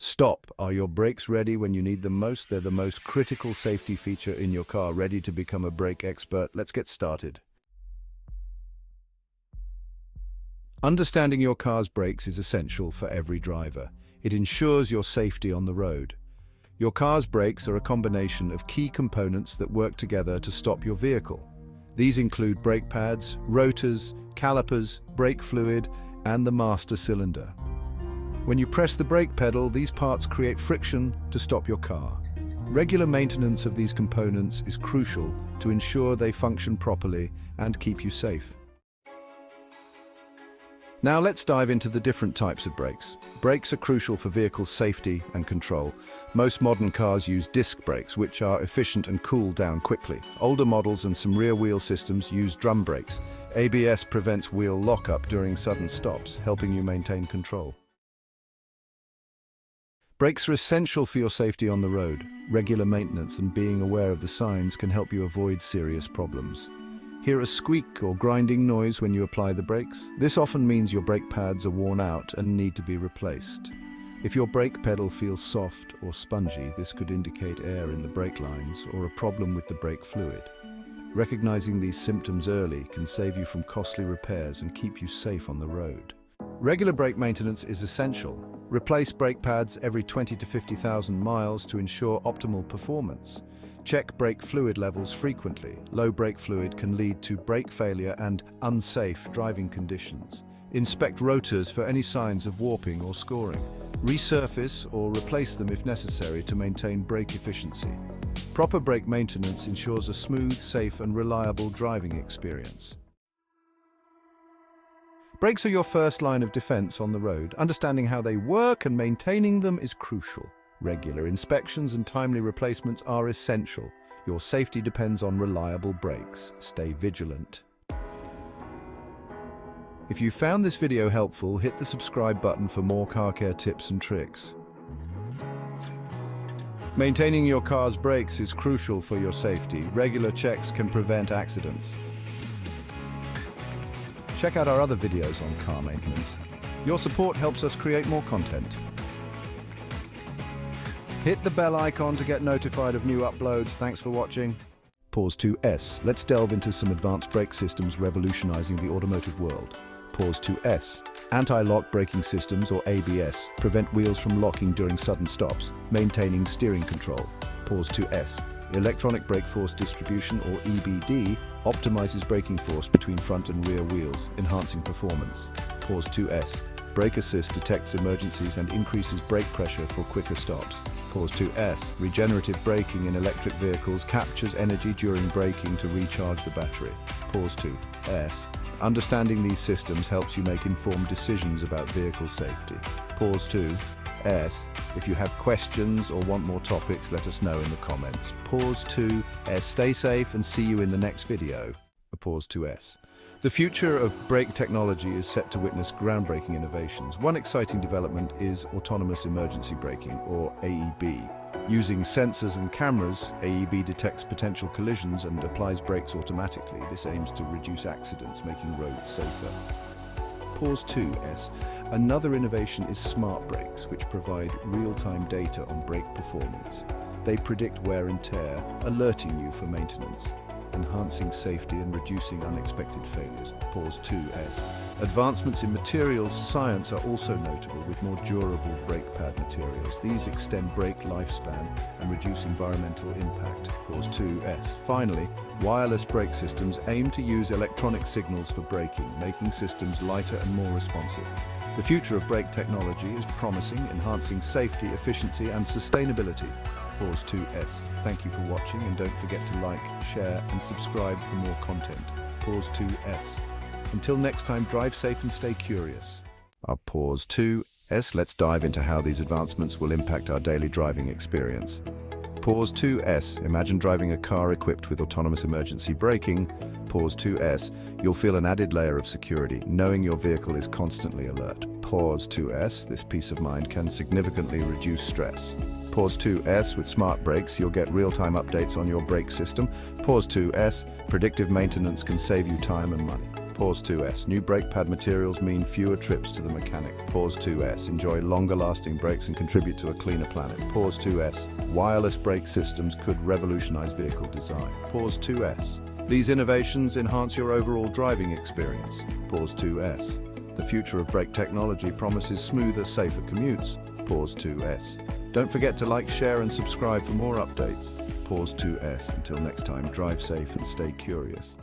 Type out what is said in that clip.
Stop. Are your brakes ready when you need them most? They're the most critical safety feature in your car. Ready to become a brake expert? Let's get started. Understanding your car's brakes is essential for every driver. It ensures your safety on the road. Your car's brakes are a combination of key components that work together to stop your vehicle. These include brake pads, rotors, calipers, brake fluid, and the master cylinder. When you press the brake pedal, these parts create friction to stop your car. Regular maintenance of these components is crucial to ensure they function properly and keep you safe. Now let's dive into the different types of brakes. Brakes are crucial for vehicle safety and control. Most modern cars use disc brakes, which are efficient and cool down quickly. Older models and some rear-wheel systems use drum brakes. ABS prevents wheel lockup during sudden stops, helping you maintain control. Brakes are essential for your safety on the road. Regular maintenance and being aware of the signs can help you avoid serious problems. Hear a squeak or grinding noise when you apply the brakes? This often means your brake pads are worn out and need to be replaced. If your brake pedal feels soft or spongy, this could indicate air in the brake lines or a problem with the brake fluid. Recognizing these symptoms early can save you from costly repairs and keep you safe on the road. Regular brake maintenance is essential. Replace brake pads every 20 to 50,000 miles to ensure optimal performance. Check brake fluid levels frequently. Low brake fluid can lead to brake failure and unsafe driving conditions. Inspect rotors for any signs of warping or scoring. Resurface or replace them if necessary to maintain brake efficiency. Proper brake maintenance ensures a smooth, safe, and reliable driving experience. Brakes are your first line of defense on the road. Understanding how they work and maintaining them is crucial. Regular inspections and timely replacements are essential. Your safety depends on reliable brakes. Stay vigilant. If you found this video helpful, hit the subscribe button for more car care tips and tricks. Maintaining your car's brakes is crucial for your safety. Regular checks can prevent accidents. Check out our other videos on car maintenance. Your support helps us create more content. Hit the bell icon to get notified of new uploads. Thanks for watching. Pause 2S. Let's delve into some advanced brake systems revolutionizing the automotive world. Pause 2S. Anti-lock braking systems, or ABS, prevent wheels from locking during sudden stops, maintaining steering control. Pause 2S. Electronic brake force distribution, or EBD, optimizes braking force between front and rear wheels, enhancing performance. Pause 2S. Brake assist detects emergencies and increases brake pressure for quicker stops. Pause 2S. Regenerative braking in electric vehicles captures energy during braking to recharge the battery. Pause 2S. Understanding these systems helps you make informed decisions about vehicle safety. Pause 2S. If you have questions or want more topics, let us know in the comments. Pause 2S. Stay safe and see you in the next video. Pause 2S. The future of brake technology is set to witness groundbreaking innovations. One exciting development is autonomous emergency braking, or AEB. Using sensors and cameras, AEB detects potential collisions and applies brakes automatically. This aims to reduce accidents, making roads safer. Pause 2S. Another innovation is smart brakes, which provide real-time data on brake performance. They predict wear and tear, alerting you for maintenance, enhancing safety and reducing unexpected failures. Pause 2S. Advancements in materials science are also notable, with more durable brake pad materials. These extend brake lifespan and reduce environmental impact. Pause 2S. Finally, wireless brake systems aim to use electronic signals for braking, making systems lighter and more responsive. The future of brake technology is promising, enhancing safety, efficiency, and sustainability. Pause 2S. Thank you for watching, and don't forget to like, share, and subscribe for more content. Pause 2S. Until next time, drive safe and stay curious. Pause 2S. Let's dive into how these advancements will impact our daily driving experience. Pause 2S. Imagine driving a car equipped with autonomous emergency braking. Pause 2S. You'll feel an added layer of security, knowing your vehicle is constantly alert. Pause 2S. This peace of mind can significantly reduce stress. Pause 2S. With smart brakes, you'll get real-time updates on your brake system. Pause 2S. Predictive maintenance can save you time and money. Pause 2S. New brake pad materials mean fewer trips to the mechanic. Pause 2S. Enjoy longer lasting brakes and contribute to a cleaner planet. Pause 2S. Wireless brake systems could revolutionize vehicle design. Pause 2S. These innovations enhance your overall driving experience. Pause 2S. The future of brake technology promises smoother, safer commutes. Pause 2S. Don't forget to like, share and subscribe for more updates. Pause 2S. Until next time, drive safe and stay curious.